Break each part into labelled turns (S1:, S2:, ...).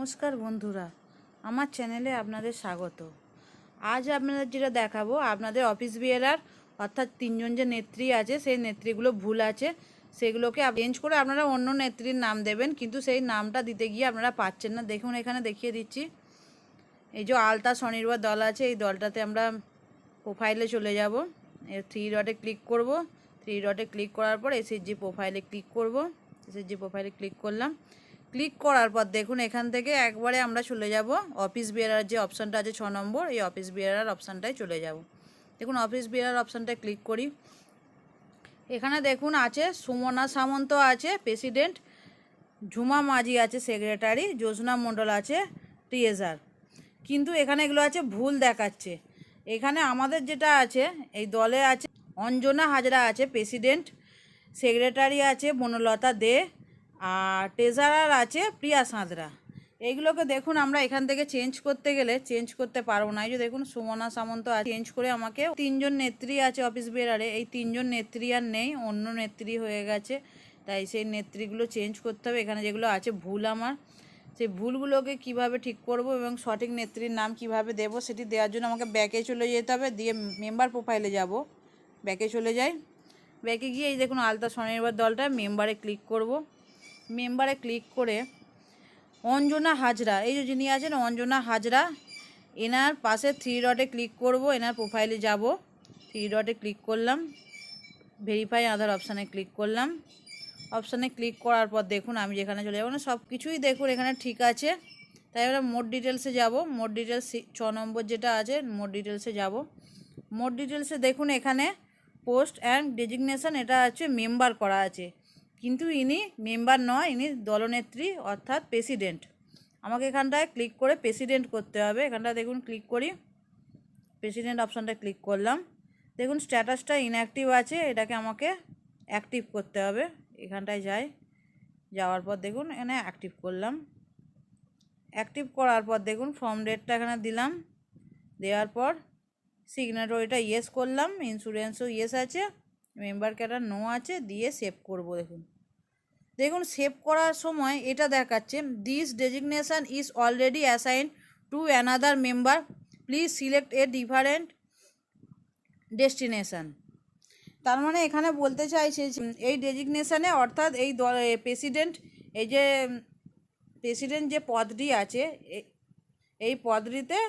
S1: নমস্কার বন্ধুরা, আমার চ্যানেলে আপনাদের স্বাগত। আজ আপনাদের যেটা দেখাবো, আপনাদের অফিস বিএলআর অর্থাৎ তিনজন যে নেত্রী আছে সেই নেত্রীগুলো ভুল আছে, সেগুলোকে চেঞ্জ করে আপনারা অন্য নেত্রীর নাম দেবেন, কিন্তু সেই নামটা দিতে গিয়ে আপনারা পাচ্ছেন না। দেখুন এখানে দেখিয়ে দিচ্ছি। এই যে আলতা স্বনির্ভর দল আছে, এই দলটাতে আমরা প্রোফাইলে চলে যাব। এর থ্রি ডটে ক্লিক করব। থ্রি ডটে ক্লিক করার পর এসএসজি প্রোফাইলে ক্লিক করব। এসএসজি প্রোফাইলে ক্লিক করলাম। ক্লিক করার পর দেখুন এখান থেকে একবারে আমরা চলে যাব অফিস বিয়ারার যে অপশানটা আছে 6 নম্বর, এই অফিস বিয়ারার অপশানটায় চলে যাব। দেখুন অফিস বিয়ারার অপশানটায় ক্লিক করি। এখানে দেখুন আছে সুমনা সামন্ত আছে প্রেসিডেন্ট, ঝুমা মাঝি আছে সেক্রেটারি, জ্যোৎস্না মণ্ডল আছে ট্রেজারার। কিন্তু এখানে এগুলো আছে ভুল দেখাচ্ছে। এখানে আমাদের যেটা আছে এই দলে আছে অঞ্জনা হাজরা আছে প্রেসিডেন্ট, সেক্রেটারি আছে বনলতা দে, আর ট্রেজারার আছে প্রিয়া সাঁতরা। এইগুলোকে দেখুন আমরা এখান থেকে চেঞ্জ করতে গেলে চেঞ্জ করতে পারবো না। এই যে দেখুন সুমনা সামন্ত চেঞ্জ করে আমাকে তিনজন নেত্রী আছে অফিস বেরারে, এই তিনজন নেত্রী আর নেই, অন্য নেত্রী হয়ে গেছে। তাই সেই নেত্রীগুলো চেঞ্জ করতে হবে। এখানে যেগুলো আছে ভুল আমার, সেই ভুলগুলোকে কিভাবে ঠিক করব এবং সঠিক নেত্রীর নাম কিভাবে দেব সেটি দেওয়ার জন্য আমাকে ব্যাকে চলে যেতে হবে। দিয়ে মেম্বার প্রোফাইলে যাব, ব্যাকে চলে যাই। ব্যাকে গিয়ে এই দেখুন আলতা স্বনির্ভর দলটা মেম্বারে ক্লিক করব। মেম্বারে ক্লিক করে অঞ্জনা হাজরা, এই যে যিনি আছেন অঞ্জনা হাজরা, এনার পাশে থ্রি ডটে ক্লিক করব। এনার প্রোফাইলে যাব, থ্রি ডটে ক্লিক করলাম, ভেরিফাই আধার অপশানে ক্লিক করলাম। অপশানে ক্লিক করার পর দেখুন আমি যেখানে চলে যাবো না, সব কিছুই দেখুন এখানে ঠিক আছে। তাই আমরা মোড ডিটেলসে যাব। মোড ডিটেলস 6 নম্বর যেটা আছে মোড ডিটেলসে যাব। মোড ডিটেলসে দেখুন এখানে পোস্ট অ্যান্ড ডেজিগনেশন এটা আছে মেম্বার করা আছে, কিন্তু ইনি মেম্বার নয়, ইনি দলনেত্রী অর্থাৎ প্রেসিডেন্ট। আমাকে এখানটায় ক্লিক করে প্রেসিডেন্ট করতে হবে। এখানটা দেখুন ক্লিক করি, প্রেসিডেন্ট অপশানটা ক্লিক করলাম। দেখুন স্ট্যাটাসটা ইনঅ্যাক্টিভ আছে, এটাকে আমাকে অ্যাক্টিভ করতে হবে। এখানটায় যাই, যাওয়ার পর দেখুন এখানে অ্যাক্টিভ করলাম। অ্যাক্টিভ করার পর দেখুন ফর্ম ডেটটা এখানে দিলাম, দেওয়ার পর সিগনেটরিটা ইয়েস করলাম, ইন্স্যুরেন্সও ইয়েস আছে, মেম্বার ক্যাডার নো আছে, দিয়ে সেভ করব। দেখুন দেখুন সেভ করার সময় এটা দেখাচ্ছে this designation is already assign to another member, please select a different destination. তার মানে এখানে বলতে চাইছে এই ডেজিগনেশানে অর্থাৎ এই প্রেসিডেন্ট, এই যে প্রেসিডেন্ট যে পদটি আছে এই পদটিতে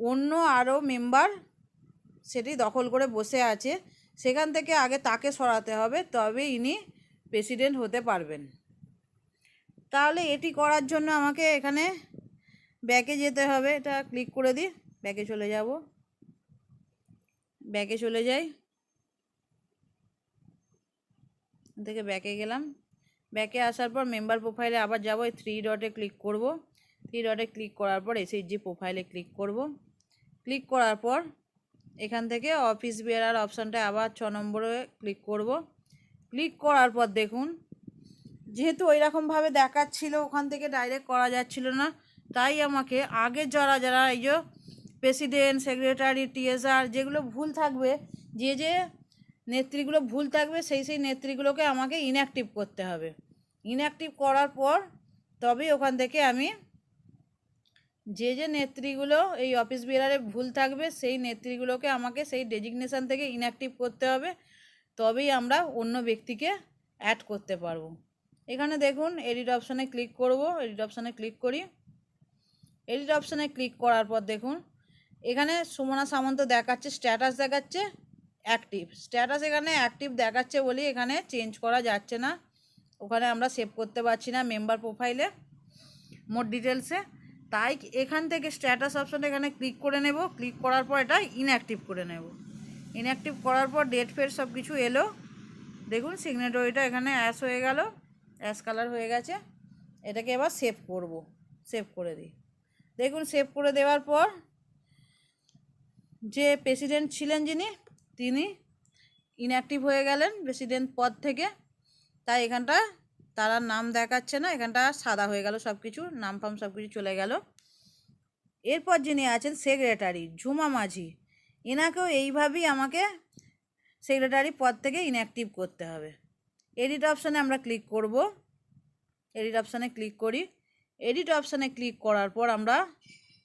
S1: অন্য আরও মেম্বার সেটি দখল করে বসে আছে, সেখান থেকে আগে তাকে সরাতে হবে, তবে ইনি প্রেসিডেন্ট হতে পারবেন। তাহলে এটি করার জন্য আমাকে এখানে ব্যাকে যেতে হবে। এটা ক্লিক করে দিই, ব্যাকে চলে যাব, ব্যাকে চলে যাই, থেকে ব্যাকে গেলাম। ব্যাকে আসার পর মেম্বার প্রোফাইলে আবার যাব, এই থ্রি ডটে ক্লিক করব। থ্রি ডটে ক্লিক করার পর এসএইচজি প্রোফাইলে ক্লিক করব। ক্লিক করার পর এখান থেকে অফিস বেয়ারার অপশানটা আবার 6 নম্বরে ক্লিক করব। ক্লিক করার পর দেখুন যেহেতু ওই রকমভাবে দেখাচ্ছিল ওখান থেকে ডাইরেক্ট করা যাচ্ছিল না, তাই আমাকে আগে যারা যারা এই যে প্রেসিডেন্ট, সেক্রেটারি, ট্রেজারার যেগুলো ভুল থাকবে, যে নেত্রীগুলো ভুল থাকবে সেই নেত্রীগুলোকে আমাকে ইনঅ্যাক্টিভ করতে হবে। ইনঅ্যাক্টিভ করার পর তবেই ওখান থেকে আমি যে নেত্রীগুলো এই অফিস বিয়ারারে ভুল থাকবে সেই নেত্রীগুলোকে আমাকে সেই ডেজিগনেশান থেকে ইনঅ্যাক্টিভ করতে হবে, তবেই আমরা অন্য ব্যক্তিকে অ্যাড করতে পারবো। এখানে দেখুন এডিট অপশানে ক্লিক করব, এডিট অপশানে ক্লিক করি। এডিট অপশানে ক্লিক করার পর দেখুন এখানে সুমনা সামন্ত দেখাচ্ছে, স্ট্যাটাস দেখাচ্ছে অ্যাক্টিভ। স্ট্যাটাস এখানে অ্যাক্টিভ দেখাচ্ছে বলি এখানে চেঞ্জ করা যাচ্ছে না, ওখানে আমরা সেভ করতে পারছি না মেম্বার প্রোফাইলে মোড ডিটেলসে। তাই এখান থেকে স্ট্যাটাস অপশানটা এখানে ক্লিক করে নেব। ক্লিক করার পর এটা ইনঅ্যাক্টিভ করে নেব। ইনঅ্যাক্টিভ করার পর ডেট ফেট সব কিছু এলো। দেখুন সিগনেটরিটা এখানে অ্যাশ হয়ে গেল, অ্যাশ কালার হয়ে গেছে। এটাকে এবার সেভ করব, সেভ করে দিই। দেখুন সেভ করে দেওয়ার পর যে প্রেসিডেন্ট ছিলেন যিনি, তিনি ইনঅ্যাক্টিভ হয়ে গেলেন প্রেসিডেন্ট পদ থেকে। তাই এখানটা তার নাম দেখাচ্ছে না, এখানটা সাদা হয়ে গেল, সব কিছু নাম ফাম সব কিছু চলে গেল। এরপর যিনি আছেন সেক্রেটারি ঝুমা মাঝি, এনাকেও এইভাবেই আমাকে সেক্রেটারি পদ থেকে ইনঅ্যাক্টিভ করতে হবে। এডিট অপশানে আমরা ক্লিক করব, এডিট অপশানে ক্লিক করি। এডিট অপশানে ক্লিক করার পর আমরা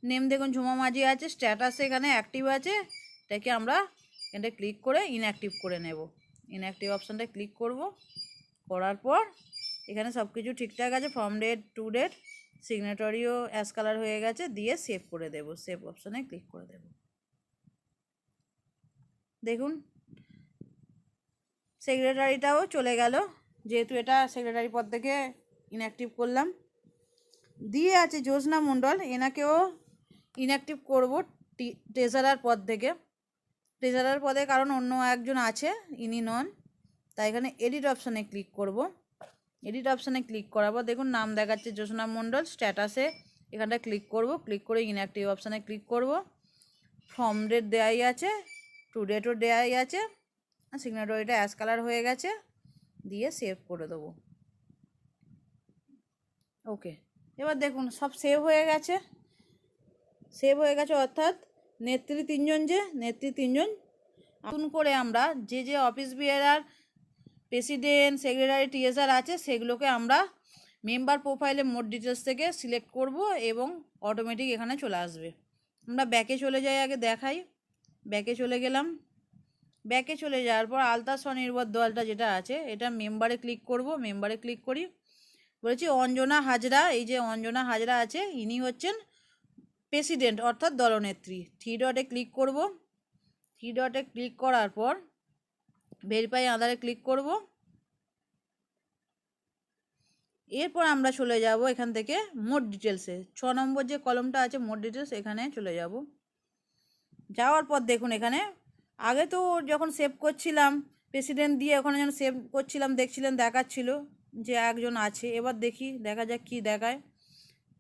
S1: নেম দেখুন ঝুমা মাঝি আছে, স্ট্যাটাস এখানে অ্যাক্টিভ আছে, এটাকে আমরা এটা ক্লিক করে ইনঅ্যাক্টিভ করে নেব। ইনঅ্যাক্টিভ অপশানটা ক্লিক করব, করার পর এখানে সব কিছু ঠিকঠাক আছে, ফর্ম ডেট টু ডেট সিগনেটরিও অ্যাশ কালার হয়ে গেছে, দিয়ে সেভ করে দেব। সেভ অপশানে ক্লিক করে দেব। দেখুন সেক্রেটারিটাও চলে গেল, যেহেতু এটা সেক্রেটারি পদ থেকে ইনঅ্যাক্টিভ করলাম। দিয়ে আছে জ্যোৎস্না মণ্ডল, এনাকেও ইনঅ্যাক্টিভ করব ট্রেজারার পদ থেকে। ট্রেজারার পদে কারণ অন্য একজন আছে, ইনি নন, তাই এখানে এডিট অপশানে ক্লিক করব। এডিট অপশানে ক্লিক করার পর দেখুন নাম দেখাচ্ছে জ্যোৎস্না মণ্ডল, স্ট্যাটাসে এখানটা ক্লিক করব, ক্লিক করে ইনঅ্যাক্টিভ অপশানে ক্লিক করব। ফর্ম ডেট দেওয়াই আছে, টু ডেটও দেওয়াই আছে, সিগনেটরিটা অ্যাশ কালার হয়ে গেছে, দিয়ে সেভ করে দেবো। ওকে, এবার দেখুন সব সেভ হয়ে গেছে। সেভ হয়ে গেছে অর্থাৎ নেত্রী তিনজন নতুন করে আমরা যে office bearer, president, secretary, TSR আছে সেগুলোকে আমরা মেম্বার প্রোফাইলে মোড ডিটেলস থেকে সিলেক্ট করব এবং অটোমেটিক এখানে চলে আসবে। আমরা ব্যাকে চলে যাই, আগে দেখাই। ব্যাকে চলে গেলাম। ব্যাকে চলে যাওয়ার পর আলতা স্বনির্ভর দলটা যেটা আছে এটা মেম্বারে ক্লিক করব। মেম্বারে ক্লিক করি, বলেছি অঞ্জনা হাজরা, এই যে অঞ্জনা হাজরা আছে ইনি হচ্ছেন প্রেসিডেন্ট অর্থাৎ দলনেত্রী। থ্রি ডটে ক্লিক করব। থ্রি ডটে ক্লিক করার পর ভেরিফাই আধারে ক্লিক করব। এরপর আমরা চলে যাব এখান থেকে মোড ডিটেলসে, 6 নম্বর যে কলমটা আছে মোড ডিটেলস, এখানে চলে যাব। যাওয়ার পর দেখুন এখানে আগে তো যখন সেভ করছিলাম প্রেসিডেন্ট দিয়ে, ওখানে যখন সেভ করছিলাম দেখছিলেন দেখাচ্ছিল যে একজন আছে। এবার দেখি, দেখা যাক কি দেখায়।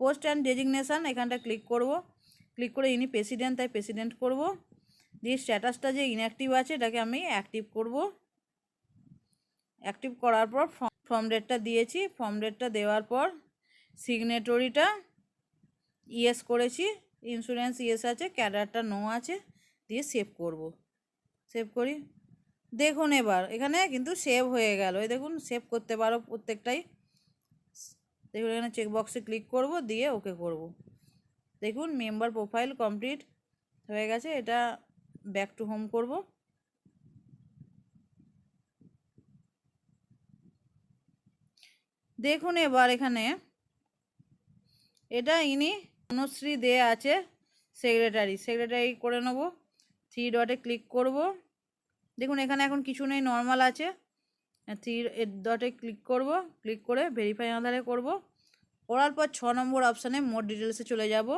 S1: পোস্ট অ্যান্ড ডেজিগনেশান এখানটা ক্লিক করব। ক্লিক করে ইনি প্রেসিডেন্ট, তাই প্রেসিডেন্ট করব। দিয়ে স্ট্যাটাসটা যে ইনঅ্যাক্টিভ আছে এটাকে আমি অ্যাক্টিভ করব। অ্যাক্টিভ করার পর ফর্ম ডেটটা দিয়েছি, ফর্ম ডেটটা দেওয়ার পর সিগনেটরিটা ইয়েস করেছি, ইন্স্যুরেন্স ইয়েস আছে, ক্যাডারটা নো আছে, দিয়ে সেভ করব। সেভ করি, দেখুন এবার এখানে কিন্তু সেভ হয়ে গেল। এই দেখুন সেভ করতে পারো প্রত্যেকটাই। দেখুন এখানে চেকবক্সে ক্লিক করব, দিয়ে ওকে করব। দেখুন মেম্বার প্রোফাইল কমপ্লিট হয়ে গেছে। এটা ব্যাক টু হোম করব। দেখুন এবার এখানে এটা ইনি অনুশ্রী দে আছে সেক্রেটারি করে নেব। থ্রি ডটে ক্লিক করব। দেখুন এখানে এখন কিছু নেই, নর্মাল আছে। থ্রি ডটে ক্লিক করব, ক্লিক করে ভেরিফাই আধারে করব। করার পর 6 নম্বর অপশানে মোড ডিটেলসে চলে যাব।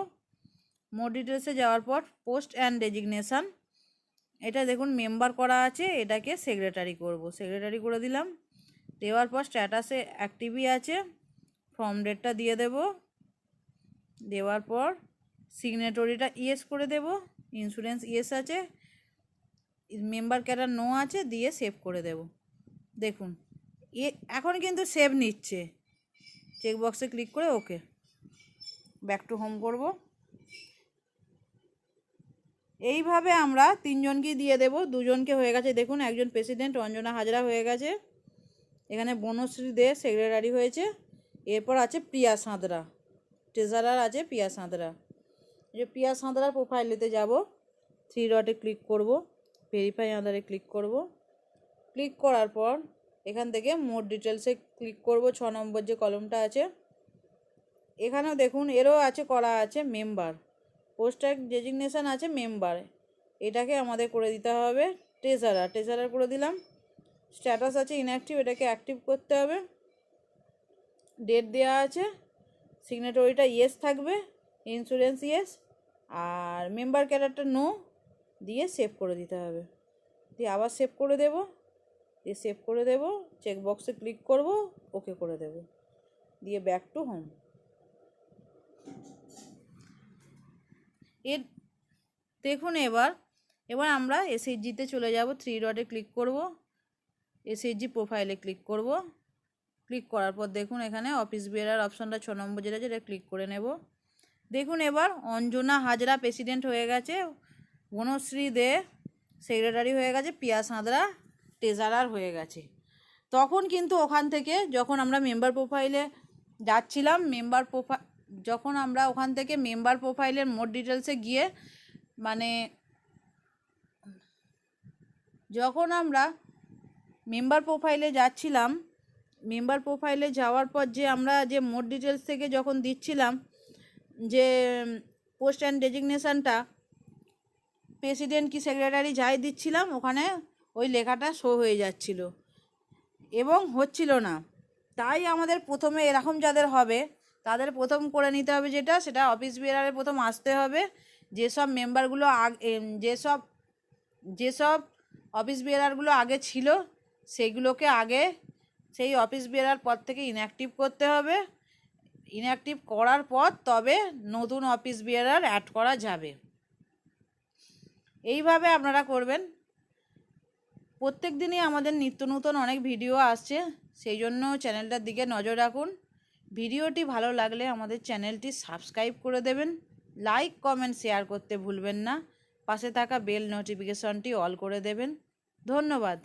S1: মোড ডিটেলসে যাওয়ার পর পোস্ট অ্যান্ড ডেজিগনেশান, এটা দেখুন মেম্বার করা আছে, এটাকে সেক্রেটারি করব। সেক্রেটারি করে দিলাম। দেওয়ার পর স্ট্যাটাসে অ্যাক্টিভই আছে, ফর্ম ডেটটা দিয়ে দেব। দেওয়ার পর সিগনেটরিটা ইয়েস করে দেব, ইন্স্যুরেন্স ইয়েস আছে, মেম্বার ক্যাডার নো আছে, দিয়ে সেভ করে দেব। দেখুন এখন কিন্তু সেভ নিচ্ছে। চেকবক্সে ক্লিক করে ওকে, ব্যাক টু হোম করব। এইভাবে আমরা তিনজনকেই দিয়ে দেব। দুজনকে হয়ে গেছে, দেখুন একজন প্রেসিডেন্ট অঞ্জনা হাজরা হয়ে গেছে, এখানে বনশ্রী দে সেক্রেটারি হয়েছে। এরপর আছে প্রিয়া সাঁতরা, ট্রেজারার আছে প্রিয়া সাঁতরা। যে প্রিয়া সাঁতরার প্রোফাইলেতে যাব, থ্রি ডটে ক্লিক করব, ভেরিফাই আধারে ক্লিক করব। ক্লিক করার পর এখান থেকে মোড ডিটেলসে ক্লিক করব। 6 নম্বর যে কলমটা আছে এখানেও দেখুন এরও আছে করা আছে মেম্বার, পোস্ট অ্যান্ড ডেজিগনেশান আছে মেম্বার, এটাকে আমাদের করে দিতে হবে ট্রেজারার করে দিলাম। স্ট্যাটাস আছে ইনঅ্যাক্টিভ, এটাকে অ্যাক্টিভ করতে হবে। ডেট দেওয়া আছে, সিগনেটরিটা ইয়েস থাকবে, ইন্স্যুরেন্স ইয়েস, আর মেম্বার ক্যাডারটা নো, দিয়ে সেভ করে দিতে হবে। দিয়ে আবার সেভ করে দেব, দিয়ে সেভ করে দেব, চেকবক্সে ক্লিক করব, ওকে করে দেব, দিয়ে ব্যাক টু হোম। এর দেখুন এবার আমরা এসএইচজিতে চলে যাব। থ্রি ডটে ক্লিক করব, এসএইচজি প্রোফাইলে ক্লিক করব। ক্লিক করার পর দেখুন এখানে অফিস বিয়ারার অপশানটা 6 নম্বর যেটা আছে এটা ক্লিক করে নেব। দেখুন এবার অঞ্জনা হাজরা প্রেসিডেন্ট হয়ে গেছে, বনশ্রী দে সেক্রেটারি হয়ে গেছে, প্রিয়া সাঁতরা ট্রেজারার হয়ে গেছে। তখন কিন্তু ওখান থেকে যখন আমরা মেম্বার প্রোফাইলে যাচ্ছিলাম, যখন আমরা ওখান থেকে মেম্বার প্রোফাইলের মোর ডিটেলসে গিয়ে মানে যখন আমরা মেম্বার প্রোফাইলে যাচ্ছিলাম, মেম্বার প্রোফাইলে যাওয়ার পর যে আমরা যে মোর ডিটেলস থেকে যখন দিচ্ছিলাম যে পোস্ট অ্যান্ড ডেজিগনেশানটা প্রেসিডেন্ট কি সেক্রেটারি যাই দিচ্ছিলাম, ওখানে ওই লেখাটা শো হয়ে যাচ্ছিল এবং হচ্ছিল না। তাই আমাদের প্রথমে এরকম যাদের হবে তাদের প্রথম করে নিতে হবে সেটা অফিস বিয়ারারে প্রথম আসতে হবে। যেসব মেম্বারগুলো যেসব অফিস বিয়ারারগুলো আগে ছিল সেইগুলোকে আগে সেই অফিস বিয়ারার পদ থেকে ইনঅ্যাক্টিভ করতে হবে। ইনঅ্যাক্টিভ করার পর তবে নতুন অফিস বিয়ারার অ্যাড করা যাবে। এইভাবে আপনারা করবেন। প্রত্যেক দিনই আমাদের নিত্য নতুন অনেক ভিডিও আসছে, সেই জন্য চ্যানেলটার দিকে নজর রাখুন। ভিডিওটি ভালো লাগলে আমাদের চ্যানেলটি সাবস্ক্রাইব করে দেবেন, লাইক কমেন্ট শেয়ার করতে ভুলবেন না, পাশে থাকা বেল নোটিফিকেশনটি অল করে দেবেন। ধন্যবাদ।